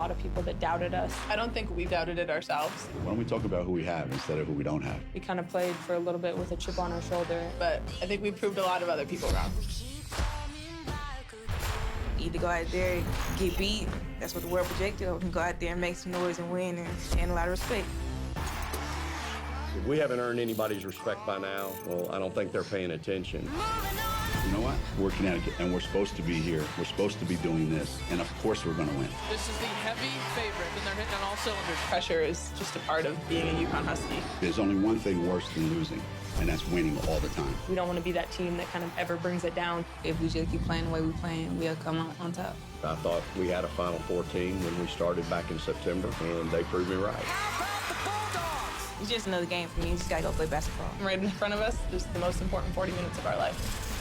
lot of people that doubted us. I don't think we doubted it ourselves. Why don't we talk about who we have instead of who we don't have? We kind of played for a little bit with a chip on our shoulder. But I think we proved a lot of other people wrong. Either go out there and get beat, that's what the world projected, or we can go out there and make some noise and win and a lot of respect. If we haven't earned anybody's respect by now, well, I don't think they're paying attention. You know what? We're Connecticut, and we're supposed to be here. We're supposed to be doing this, and of course we're going to win. This is the heavy favorite, and they're hitting on all cylinders. Pressure is just a part of being a UConn Husky. There's only one thing worse than losing, and that's winning all the time. We don't want to be that team that kind of ever brings it down. If we just keep playing the way we're playing, we'll come out on top. I thought we had a Final Four team when we started back in September, and they proved me right. It's just another game for me. You just got to go play basketball. Right in front of us, just the most important 40 minutes of our life.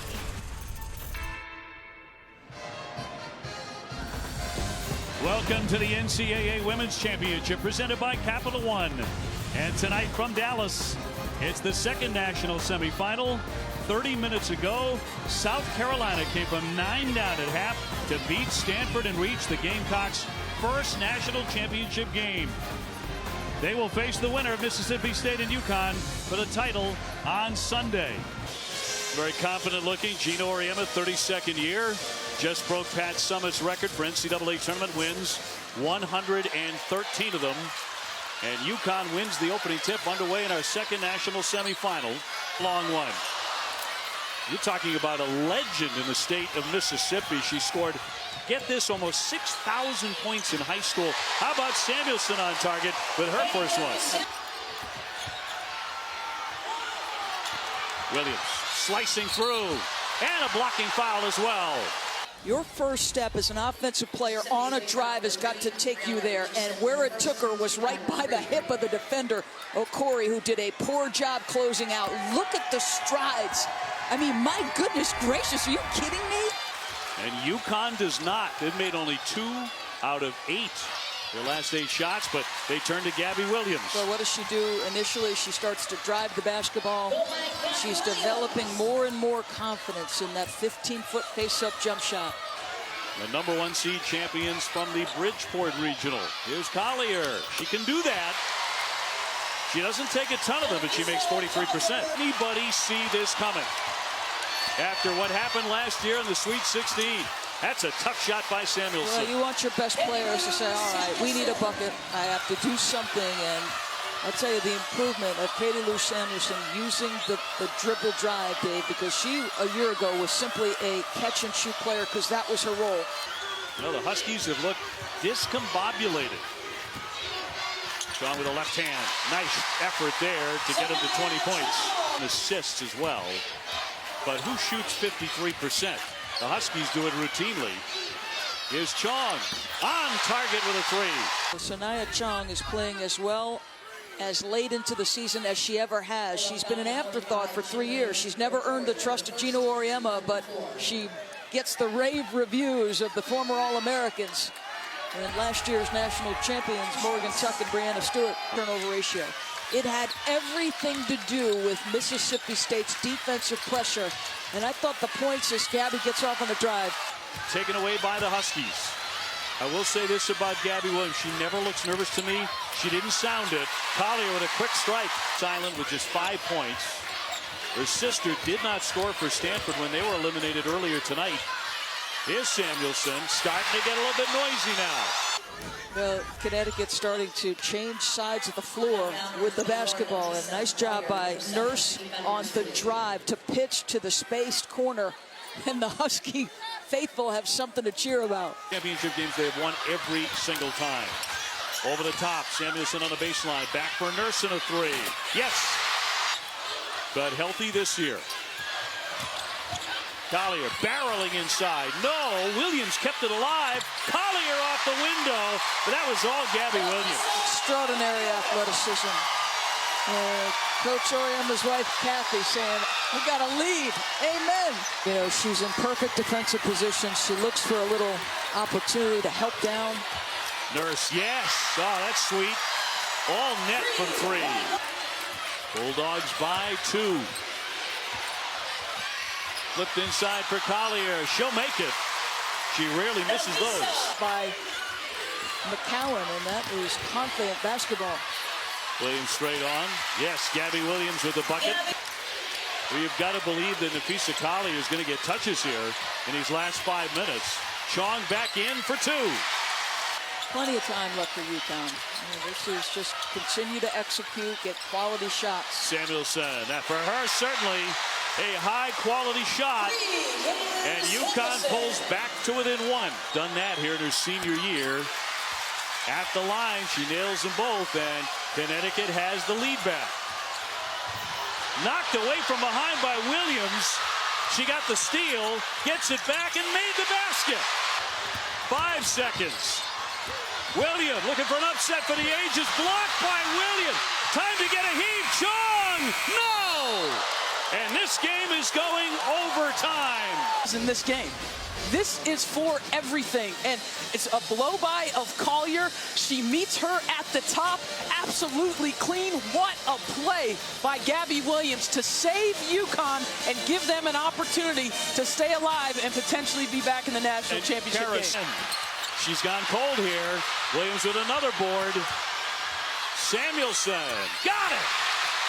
Welcome to the NCAA Women's Championship presented by Capital One. And tonight from Dallas, it's the second national semifinal. 30 minutes ago, South Carolina came from 9 down at half to beat Stanford and reach the Gamecocks' first national championship game. They will face the winner of Mississippi State and UConn for the title on Sunday. Very confident looking. Gino Auriemma, 32nd year. Just broke Pat Summitt's record for NCAA tournament wins, 113 of them. And UConn wins the opening tip, underway in our second national semifinal. Long one. You're talking about a legend in the state of Mississippi. She scored, get this, almost 6,000 points in high school. How about Samuelson on target with her first one? Williams slicing through, and a blocking foul as well. Your first step as an offensive player on a drive has got to take you there, and where it took her was right by the hip of the defender, Okori, who did a poor job closing out. Look at the strides. I mean, my goodness gracious, are you kidding me? And UConn does not. They've made only 2 out of 8 their last 8 shots, but they turn to Gabby Williams. So what does she do? Initially, she starts to drive the basketball. She's developing more and more confidence in that 15-foot face-up jump shot. The number 1 seed champions from the Bridgeport Regional. Here's Collier. She can do that. She doesn't take a ton of them, but she makes 43%. Anybody see this coming? After what happened last year in the Sweet 16. That's a tough shot by Samuelson. Well, you want your best players to say, all right, we need a bucket. I have to do something. And I'll tell you, the improvement of Katie Lou Samuelson using the dribble drive, Dave, because she, a year ago, was simply a catch-and-shoot player because that was her role. You know, the Huskies have looked discombobulated. Strong with the left hand. Nice effort there to get him to 20 points. And assists as well. But who shoots 53%? The Huskies do it routinely. Here's Chong on target with a 3. Sanaya Chong is playing as well as late into the season as she ever has. She's been an afterthought for 3 years. She's never earned the trust of Gino Auriemma, but she gets the rave reviews of the former All-Americans and last year's national champions, Morgan Tuck and Brianna Stewart. Turnover ratio. It had everything to do with Mississippi State's defensive pressure. And I thought the points as Gabby gets off on the drive. Taken away by the Huskies. I will say this about Gabby Williams. She never looks nervous to me. She didn't sound it. Collier with a quick strike. Silent with just 5 points. Her sister did not score for Stanford when they were eliminated earlier tonight. Here's Samuelson starting to get a little bit noisy now. Well, Connecticut starting to change sides of the floor with the basketball. And nice job by Nurse on the drive to pitch to the spaced corner. And the Husky faithful have something to cheer about. Championship games they have won every single time. Over the top, Samuelson on the baseline. Back for Nurse and a 3. Yes! But healthy this year. Collier barreling inside. No, Williams kept it alive. Collier off the window, but that was all Gabby Williams. Extraordinary athleticism. Coach Auriemma's wife, Kathy, saying, we got a lead. Amen. You know, she's in perfect defensive position. She looks for a little opportunity to help down. Nurse, yes. Oh, that's sweet. All net from 3. Bulldogs by 2. Flipped inside for Collier. She'll make it. She rarely misses those. By McCowan, and that is confident basketball. Williams straight on. Yes, Gabby Williams with the bucket. We've got to believe that Nafisa Kali is going to get touches here in these last 5 minutes. Chong back in for 2. Plenty of time left for UConn. This is just continue to execute, get quality shots. Samuelson, that for her certainly a high-quality shot. And UConn pulls back to within 1. Done that here in her senior year. At the line, she nails them both, and Connecticut has the lead back. Knocked away from behind by Williams. She got the steal, gets it back, and made the basket. 5 seconds. Williams looking for an upset for the ages. Blocked by Williams. Time to get a heave. Chong! No! And this game is going overtime. In this game. This is for everything, and it's a blow-by of Collier. She meets her at the top, absolutely clean. What a play by Gabby Williams to save UConn and give them an opportunity to stay alive and potentially be back in the national championship game. She's gone cold here. Williams with another board. Samuelson got it.